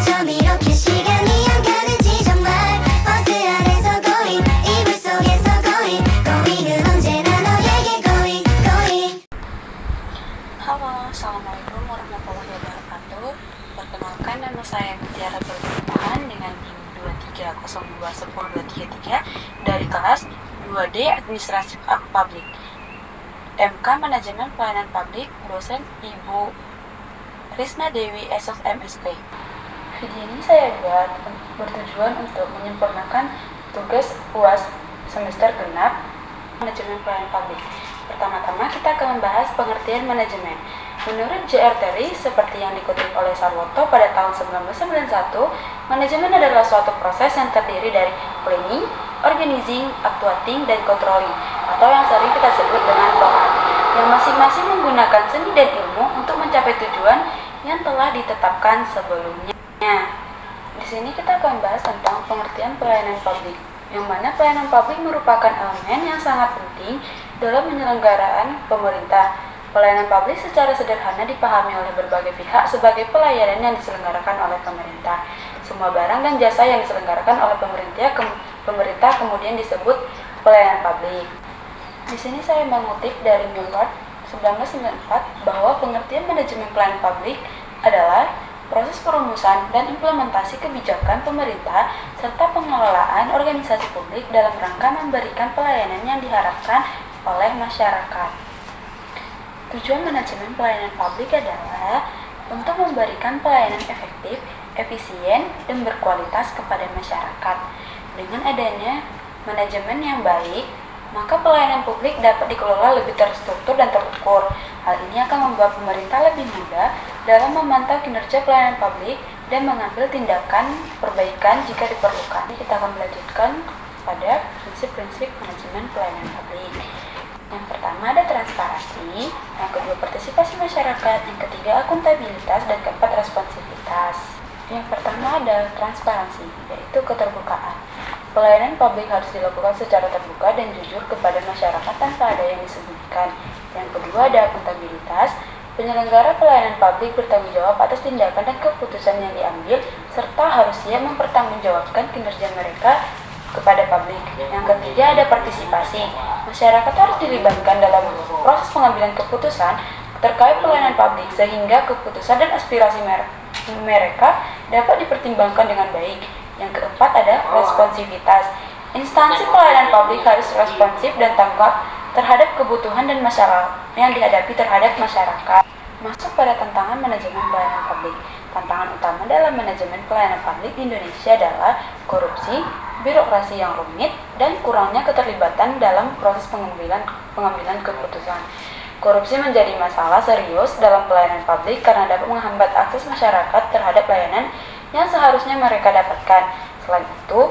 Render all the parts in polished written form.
좀 이렇게 시간이 안 가는지 정말 버스 안에서 고잉 이불 속에서 고잉은 언제나 너에게 고잉. Halo, Assalamualaikum warahmatullahi wabarakatuh. Perkenalkan, nama saya Mutiara Perpintahan dengan NIM 23021023 dari kelas 2D Administrasi Publik, MK Manajemen Pelayanan Publik, dosen Ibu Risna Dewi SOF MSP. Video ini saya buat bertujuan untuk menyempurnakan tugas UAS semester genap Manajemen Pelayanan Publik. Pertama-tama kita akan membahas pengertian manajemen. Menurut J.R. Terry, seperti yang dikutip oleh Sarwoto pada tahun 1991, manajemen adalah suatu proses yang terdiri dari planning, organizing, actuating, dan controlling, atau yang sering kita sebut dengan POA, yang masing-masing menggunakan seni dan ilmu untuk mencapai tujuan yang telah ditetapkan sebelumnya. Di sini kita akan membahas tentang pengertian pelayanan publik, yang mana pelayanan publik merupakan elemen yang sangat penting dalam penyelenggaraan pemerintah. Pelayanan publik secara sederhana dipahami oleh berbagai pihak sebagai pelayanan yang diselenggarakan oleh pemerintah. Semua barang dan jasa yang diselenggarakan oleh pemerintah kemudian disebut pelayanan publik. Di sini saya mengutip dari Millward 1994 bahwa pengertian manajemen pelayanan publik adalah proses perumusan dan implementasi kebijakan pemerintah serta pengelolaan organisasi publik dalam rangka memberikan pelayanan yang diharapkan oleh masyarakat. Tujuan manajemen pelayanan publik adalah untuk memberikan pelayanan efektif, efisien, dan berkualitas kepada masyarakat. Dengan adanya manajemen yang baik, maka pelayanan publik dapat dikelola lebih terstruktur dan terukur. Hal ini akan membuat pemerintah lebih mudah dalam memantau kinerja pelayanan publik dan mengambil tindakan perbaikan jika diperlukan. Kita akan melanjutkan pada prinsip-prinsip manajemen pelayanan publik. Yang pertama ada transparansi, yang kedua partisipasi masyarakat, yang ketiga akuntabilitas, dan keempat responsivitas. Yang pertama ada transparansi, yaitu keterbukaan. Pelayanan publik harus dilakukan secara terbuka dan jujur kepada masyarakat tanpa ada yang disembunyikan. Yang kedua ada akuntabilitas, penyelenggara pelayanan publik bertanggung jawab atas tindakan dan keputusan yang diambil, serta harus siap mempertanggungjawabkan kinerja mereka kepada publik. Yang ketiga ada partisipasi. Masyarakat harus dilibatkan dalam proses pengambilan keputusan terkait pelayanan publik sehingga keputusan dan aspirasi mereka dapat dipertimbangkan dengan baik. Yang keempat ada responsivitas. Instansi pelayanan publik harus responsif dan tanggap terhadap kebutuhan dan masalah yang dihadapi terhadap masyarakat. Masuk pada tantangan manajemen pelayanan publik. Tantangan utama dalam manajemen pelayanan publik di Indonesia adalah korupsi, birokrasi yang rumit, dan kurangnya keterlibatan dalam proses pengambilan keputusan. Korupsi menjadi masalah serius dalam pelayanan publik karena dapat menghambat akses masyarakat terhadap layanan yang seharusnya mereka dapatkan. Selain itu,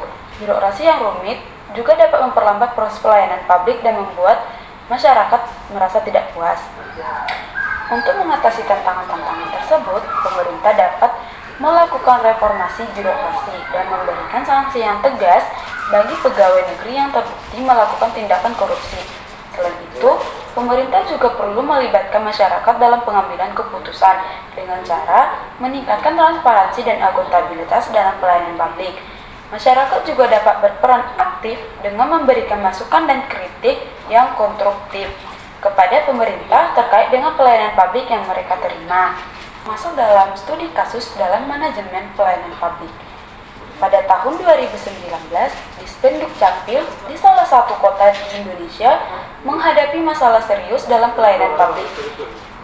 birokrasi yang rumit juga dapat memperlambat proses pelayanan publik dan membuat masyarakat merasa tidak puas. Untuk mengatasi tantangan-tantangan tersebut, pemerintah dapat melakukan reformasi birokrasi dan memberikan sanksi yang tegas bagi pegawai negeri yang terbukti melakukan tindakan korupsi. Selain itu, pemerintah juga perlu melibatkan masyarakat dalam pengambilan keputusan dengan cara meningkatkan transparansi dan akuntabilitas dalam pelayanan publik. Masyarakat juga dapat berperan aktif dengan memberikan masukan dan kritik yang konstruktif kepada pemerintah terkait dengan pelayanan publik yang mereka terima. Masuk dalam studi kasus dalam manajemen pelayanan publik. Pada tahun 2019, Dispenduk Capil di salah satu kota di Indonesia menghadapi masalah serius dalam pelayanan publik.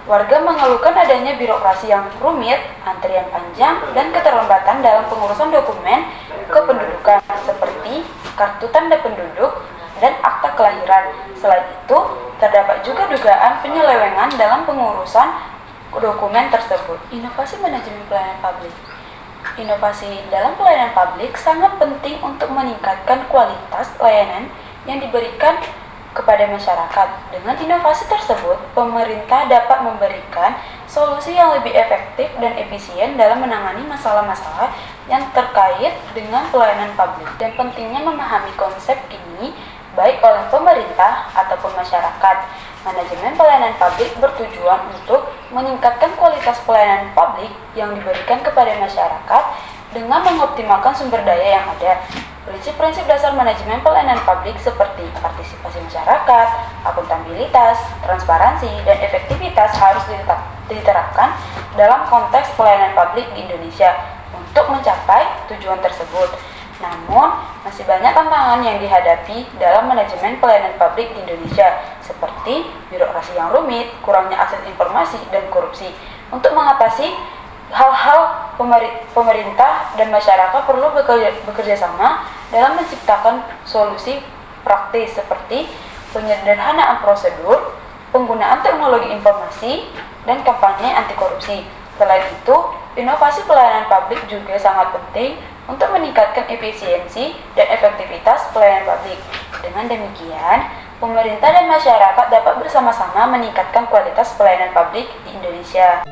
Warga mengeluhkan adanya birokrasi yang rumit, antrian panjang, dan keterlambatan dalam pengurusan dokumen kependudukan seperti kartu tanda penduduk dan akta kelahiran. Selain itu, terdapat juga dugaan penyelewengan dalam pengurusan dokumen tersebut. Inovasi manajemen pelayanan publik. Inovasi dalam pelayanan publik sangat penting untuk meningkatkan kualitas layanan yang diberikan kepada masyarakat. Dengan inovasi tersebut, pemerintah dapat memberikan solusi yang lebih efektif dan efisien dalam menangani masalah-masalah yang terkait dengan pelayanan publik. Dan pentingnya memahami konsep ini baik oleh pemerintah ataupun masyarakat. Manajemen pelayanan publik bertujuan untuk meningkatkan kualitas pelayanan publik yang diberikan kepada masyarakat dengan mengoptimalkan sumber daya yang ada. Prinsip-prinsip dasar manajemen pelayanan publik seperti partisipasi masyarakat, akuntabilitas, transparansi, dan efektivitas harus diterapkan dalam konteks pelayanan publik di Indonesia untuk mencapai tujuan tersebut. Namun, masih banyak tantangan yang dihadapi dalam manajemen pelayanan publik di Indonesia, seperti birokrasi yang rumit, kurangnya akses informasi, dan korupsi. Untuk mengatasi hal-hal, pemerintah dan masyarakat perlu bekerja sama dalam menciptakan solusi praktis seperti penyederhanaan prosedur, penggunaan teknologi informasi, dan kampanye anti korupsi. Selain itu, inovasi pelayanan publik juga sangat penting untuk meningkatkan efisiensi dan efektivitas pelayanan publik. Dengan demikian, pemerintah dan masyarakat dapat bersama-sama meningkatkan kualitas pelayanan publik di Indonesia.